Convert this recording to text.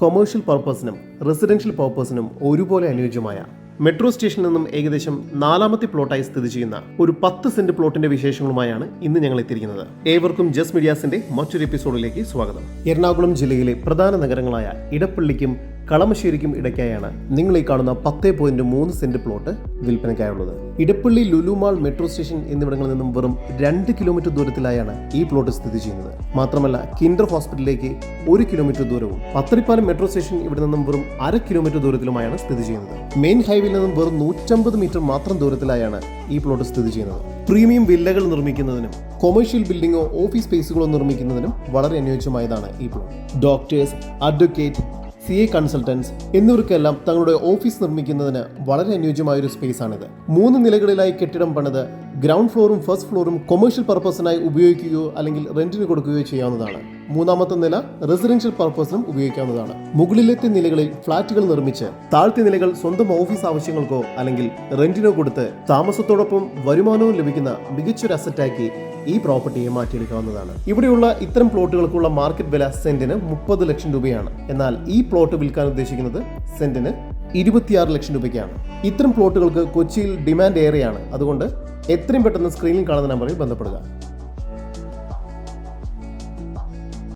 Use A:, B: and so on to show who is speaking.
A: Commercial പർപ്പസിനും residential പർപ്പസിനും ഒരുപോലെ അനുയോജ്യമായ metro സ്റ്റേഷനിൽ നിന്നും ഏകദേശം 4ാമത്തെ പ്ലോട്ടായി സ്ഥിതി ചെയ്യുന്ന ഒരു 10 സെന്റ് പ്ലോട്ടിന്റെ വിശേഷങ്ങളുമായാണ് ഇന്ന് ഞങ്ങൾ എത്തിയിരിക്കുന്നത്. ഏവർക്കും ജസ് മീഡിയാസിന്റെ മറ്റൊരു എപ്പിസോഡിലേക്ക് സ്വാഗതം. എറണാകുളം ജില്ലയിലെ പ്രധാന നഗരങ്ങളായ ഇടപ്പള്ളിക്കും കളമശ്ശേരിക്കും ഇടയ്ക്കായാണ് നിങ്ങൾ ഈ കാണുന്ന 10.3 സെന്റ് പ്ലോട്ട് വിൽപ്പനയ്ക്കായുള്ളത്. Edappally Lulu mall metro station എന്നിവിടങ്ങളിൽ നിന്നും വെറും 2 കിലോമീറ്റർ ദൂരത്തിലായാണ് ഈ പ്ലോട്ട് സ്ഥിതി ചെയ്യുന്നത്. മാത്രമല്ല കിൻഡർ ഹോസ്പിറ്റലിലേക്ക് 1 കിലോമീറ്റർ ദൂരവും പത്തടിപ്പാലം മെട്രോ സ്റ്റേഷൻ ഇവിടെ നിന്നും വെറും 1/2 കിലോമീറ്റർ ദൂരത്തിലുമായാണ് സ്ഥിതി ചെയ്യുന്നത്. മെയിൻ ഹൈവേയിൽ നിന്നും വെറും 150 മീറ്റർ മാത്രം ദൂരത്തിലായാണ് ഈ പ്ലോട്ട് സ്ഥിതി ചെയ്യുന്നത്. പ്രീമിയം വില്ലകൾ നിർമ്മിക്കുന്നതിനും കൊമേഴ്ഷ്യൽ ബിൽഡിങ്ങോ ഓഫീസ് സ്പേസുകളോ നിർമ്മിക്കുന്നതിനും വളരെ അനുയോജ്യമായതാണ് ഈ plot. Doctors, advocate, CA consultants എന്നിവർക്കെല്ലാം തങ്ങളുടെ ഓഫീസ് നിർമ്മിക്കുന്നതിന് വളരെ അനുയോജ്യമായ ഒരു സ്പേസ് ആണിത്. 3 നിലകളിലായി കെട്ടിടം പണിത് ഗ്രൗണ്ട് ഫ്ലോറും ഫസ്റ്റ് ഫ്ലോറും കൊമേഴ്ഷ്യൽ പർപ്പസിനായി ഉപയോഗിക്കുകയോ അല്ലെങ്കിൽ റെന്റിന് കൊടുക്കുകയോ ചെയ്യാവുന്നതാണ്. 3ാമത്തെ നില റെസിഡൻഷ്യൽ പർപ്പസിനും ഉപയോഗിക്കാവുന്നതാണ്. മുകളിലത്തെ നിലകളിൽ ഫ്ളാറ്റുകൾ നിർമ്മിച്ച് താഴത്തെ നിലകൾ സ്വന്തം ഓഫീസ് ആവശ്യങ്ങൾക്കോ അല്ലെങ്കിൽ റെന്റിനോ കൊടുത്ത് താമസത്തോടൊപ്പം വരുമാനവും ലഭിക്കുന്ന മികച്ചൊരു അസറ്റാക്കി ഈ പ്രോപ്പർട്ടിയെ മാറ്റിയെടുക്കാവുന്നതാണ്. ഇവിടെയുള്ള ഇത്തരം പ്ലോട്ടുകൾക്കുള്ള മാർക്കറ്റ് വില സെന്റിന് 30 ലക്ഷം രൂപയാണ്. എന്നാൽ ഈ പ്ലോട്ട് വിൽക്കാൻ ഉദ്ദേശിക്കുന്നത് സെന്റിന് 26 ലക്ഷം രൂപയ്ക്കാണ്. ഇത്തരം പ്ലോട്ടുകൾക്ക് കൊച്ചിയിൽ ഡിമാൻഡ് ഏറെയാണ്. അതുകൊണ്ട് എത്രയും പെട്ടെന്ന് സ്ക്രീനിൽ കാണുന്ന നമ്പറിൽ ബന്ധപ്പെടുക.